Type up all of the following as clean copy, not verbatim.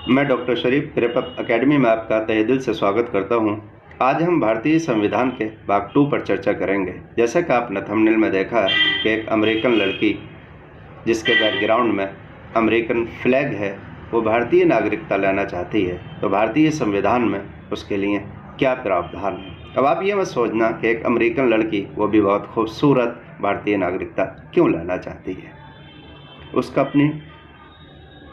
मैं डॉक्टर शरीफ प्रेपक एकेडमी में आपका तहे दिल से स्वागत करता हूं। आज हम भारतीय संविधान के भाग 2 पर चर्चा करेंगे। जैसा कि आपने थंबनेल में देखा है कि एक अमेरिकन लड़की जिसके बैकग्राउंड में अमेरिकन फ्लैग है, वो भारतीय नागरिकता लेना चाहती है। तो भारतीय संविधान में उसके लिए क्या प्रावधान है? अब आप ये मत सोचना कि एक अमेरिकन लड़की, वो भी बहुत खूबसूरत, भारतीय नागरिकता क्यों लेना चाहती है। उसका अपनी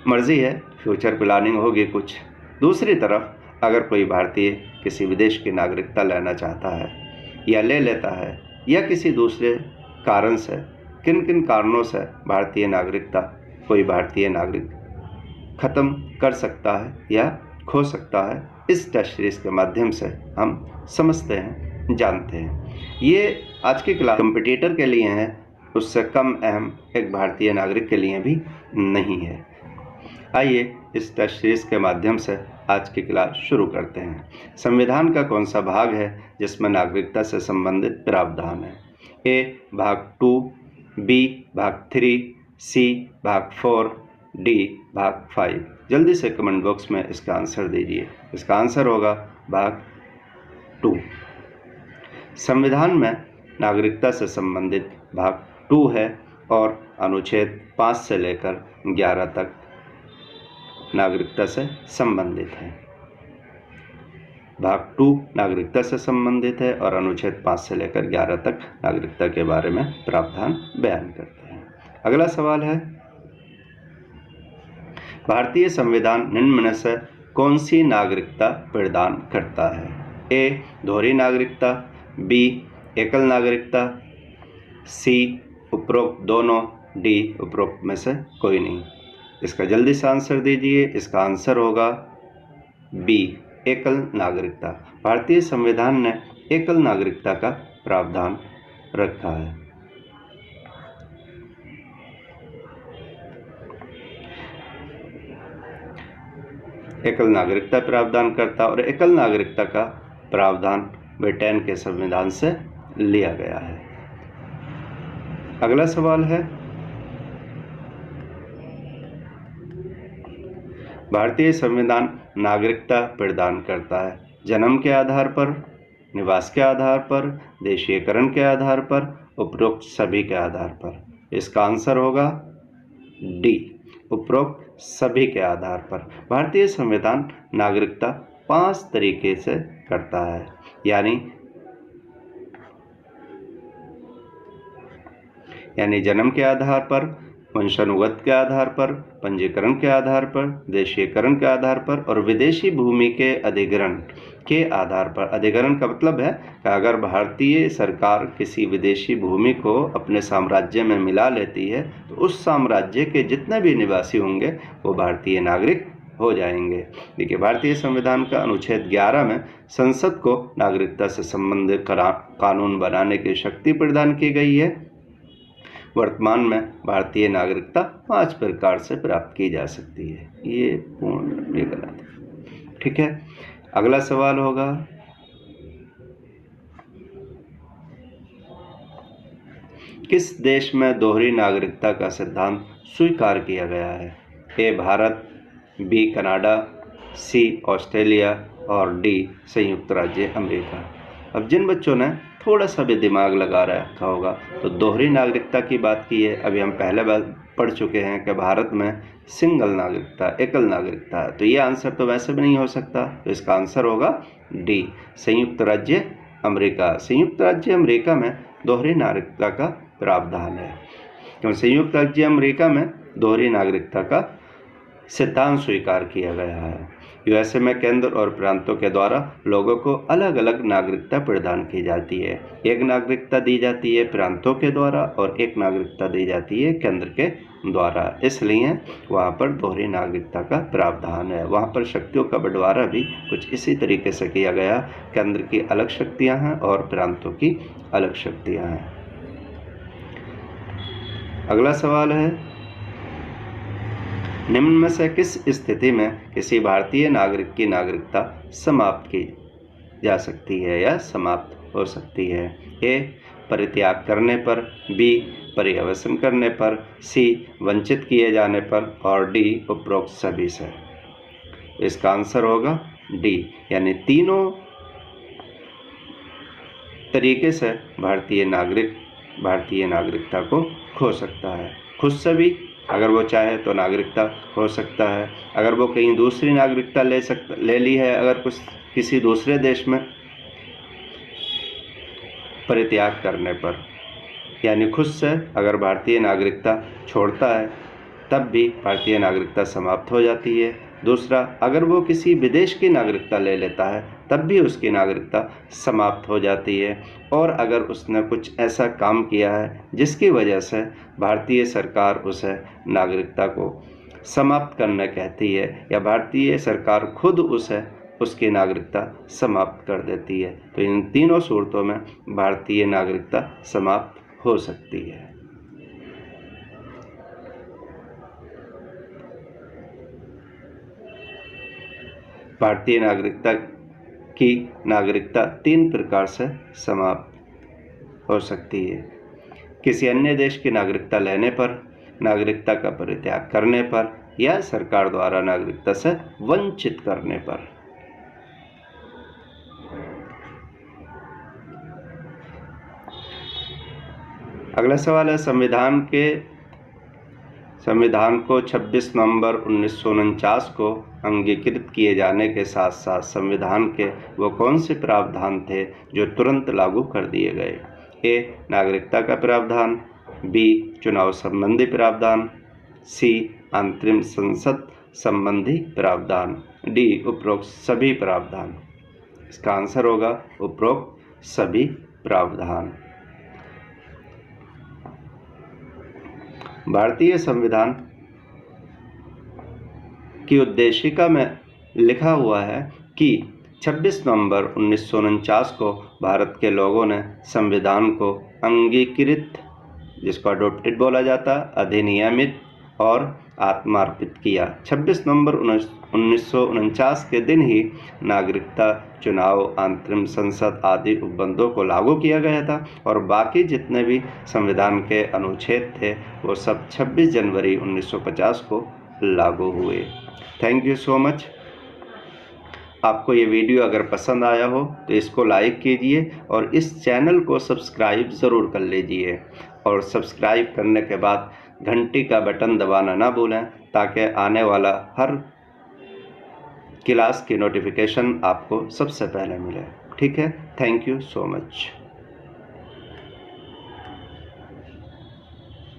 मर्जी है, फ्यूचर प्लानिंग होगी कुछ। दूसरी तरफ अगर कोई भारतीय किसी विदेश की नागरिकता लेना चाहता है या ले लेता है या किसी दूसरे कारण से, किन किन कारणों से भारतीय नागरिकता कोई भारतीय नागरिक ख़त्म कर सकता है या खो सकता है, इस टेस्ट सीरीज़ के माध्यम से हम समझते हैं, जानते हैं। ये आज की क्लास कंपटीटर के लिए है, उससे कम अहम एक भारतीय नागरिक के लिए भी नहीं है। आइए इस टेस्ट सीरीज़ के माध्यम से आज की क्लास शुरू करते हैं। संविधान का कौन सा भाग है जिसमें नागरिकता से संबंधित प्रावधान है? ए भाग 2, बी भाग 3, सी भाग 4, डी भाग 5। जल्दी से कमेंट बॉक्स में इसका आंसर दीजिए। इसका आंसर होगा भाग 2। संविधान में नागरिकता से संबंधित भाग 2 है और अनुच्छेद 5 से लेकर 11 तक नागरिकता से संबंधित है। भाग 2 नागरिकता से संबंधित है और अनुच्छेद 5 से लेकर 11 तक नागरिकता के बारे में प्रावधान बयान करते हैं। अगला सवाल है, भारतीय संविधान निम्न में से कौन सी नागरिकता प्रदान करता है? ए दोहरी नागरिकता, बी एकल नागरिकता, सी उपरोक्त दोनों, डी उपरोक्त में से कोई नहीं। इसका जल्दी से आंसर दीजिए। इसका आंसर होगा बी एकल नागरिकता। भारतीय संविधान ने एकल नागरिकता का प्रावधान रखा है। एकल नागरिकता प्रावधान करता और एकल नागरिकता का प्रावधान ब्रिटेन के संविधान से लिया गया है। अगला सवाल है, भारतीय संविधान नागरिकता प्रदान करता है जन्म के आधार पर, निवास के आधार पर, देशीयकरण के आधार पर, उपरोक्त सभी के आधार पर। इसका आंसर होगा डी उपरोक्त सभी के आधार पर। भारतीय संविधान नागरिकता 5 तरीके से करता है, यानी जन्म के आधार पर, वंशानुगत के आधार पर, पंजीकरण के आधार पर, देशीयकरण के आधार पर और विदेशी भूमि के अधिग्रहण के आधार पर। अधिग्रहण का मतलब है कि अगर भारतीय सरकार किसी विदेशी भूमि को अपने साम्राज्य में मिला लेती है तो उस साम्राज्य के जितने भी निवासी होंगे वो भारतीय नागरिक हो जाएंगे। देखिए, भारतीय संविधान का अनुच्छेद 11 में संसद को नागरिकता से संबंधित कानून बनाने की शक्ति प्रदान की गई है। वर्तमान में भारतीय नागरिकता 5 प्रकार से प्राप्त की जा सकती है। ये गलत है, ठीक है। अगला सवाल होगा, किस देश में दोहरी नागरिकता का सिद्धांत स्वीकार किया गया है? ए भारत, बी कनाडा, सी ऑस्ट्रेलिया और डी संयुक्त राज्य अमेरिका। अब जिन बच्चों ने थोड़ा सा भी दिमाग लगा रखा होगा तो दोहरी नागरिकता की बात की है। अभी हम पहले बार पढ़ चुके हैं कि भारत में सिंगल नागरिकता, एकल नागरिकता है, तो ये आंसर तो वैसे भी नहीं हो सकता। तो इसका आंसर होगा डी संयुक्त राज्य अमेरिका। संयुक्त राज्य अमेरिका में दोहरी नागरिकता का प्रावधान है, क्योंकि संयुक्त राज्य अमेरिका में दोहरी नागरिकता का सिद्धांत स्वीकार किया गया है। यूएसए में केंद्र और प्रांतों के द्वारा लोगों को अलग अलग नागरिकता प्रदान की जाती है। एक नागरिकता दी जाती है प्रांतों के द्वारा और एक नागरिकता दी जाती है केंद्र के द्वारा। इसलिए वहाँ पर दोहरी नागरिकता का प्रावधान है। वहाँ पर शक्तियों का बंटवारा भी कुछ इसी तरीके से किया गया। केंद्र की अलग शक्तियाँ हैं और प्रांतों की अलग शक्तियाँ हैं। अगला सवाल है, निम्न में से किस स्थिति में किसी भारतीय नागरिक की नागरिकता समाप्त की जा सकती है या समाप्त हो सकती है? ए परित्याग करने पर, बी पर्यवसन करने पर, सी वंचित किए जाने पर और डी उपरोक्त सभी से। इसका आंसर होगा डी, यानी तीनों तरीके से भारतीय नागरिक भारतीय नागरिकता को खो सकता है। खुद से भी अगर वो चाहे तो नागरिकता खो सकता है, अगर वो कहीं दूसरी नागरिकता ले ली है, अगर किसी दूसरे देश में परित्याग करने पर, यानी खुद से अगर भारतीय नागरिकता छोड़ता है तब भी भारतीय नागरिकता समाप्त हो जाती है। दूसरा, अगर वो किसी विदेश की नागरिकता ले लेता है तब भी उसकी नागरिकता समाप्त हो जाती है। और अगर उसने कुछ ऐसा काम किया है जिसकी वजह से भारतीय सरकार उसे नागरिकता को समाप्त करने कहती है, या भारतीय सरकार खुद उसे उसकी नागरिकता समाप्त कर देती है, तो इन तीनों सूरतों में भारतीय नागरिकता समाप्त हो सकती है। भारतीय नागरिकता 3 प्रकार से समाप्त हो सकती है: किसी अन्य देश की नागरिकता लेने पर, नागरिकता का परित्याग करने पर, या सरकार द्वारा नागरिकता से वंचित करने पर। अगला सवाल है, संविधान को 26 नवंबर 1949 को अंगीकृत किए जाने के साथ साथ संविधान के वो कौन से प्रावधान थे जो तुरंत लागू कर दिए गए? ए, नागरिकता का प्रावधान, बी, चुनाव संबंधी प्रावधान, सी, अंतरिम संसद संबंधी प्रावधान, डी, उपरोक्त सभी प्रावधान। इसका आंसर होगा उपरोक्त सभी प्रावधान। भारतीय संविधान की उद्देशिका में लिखा हुआ है कि 26 नवंबर 1949 को भारत के लोगों ने संविधान को अंगीकृत, जिसको अडॉप्टेड बोला जाता, अधिनियमित और आत्मार्पित किया। 26 नवंबर 1949 के दिन ही नागरिकता, चुनाव, अंतरिम संसद आदि उपबंधों को लागू किया गया था, और बाकी जितने भी संविधान के अनुच्छेद थे वो सब 26 जनवरी 1950 को लागू हुए। Thank you so much. आपको ये वीडियो अगर पसंद आया हो तो इसको लाइक कीजिए और इस चैनल को सब्सक्राइब ज़रूर कर लीजिए, और सब्सक्राइब करने के बाद घंटी का बटन दबाना ना भूलें ताकि आने वाला हर क्लास की नोटिफिकेशन आपको सबसे पहले मिले। ठीक है, थैंक यू सो मच।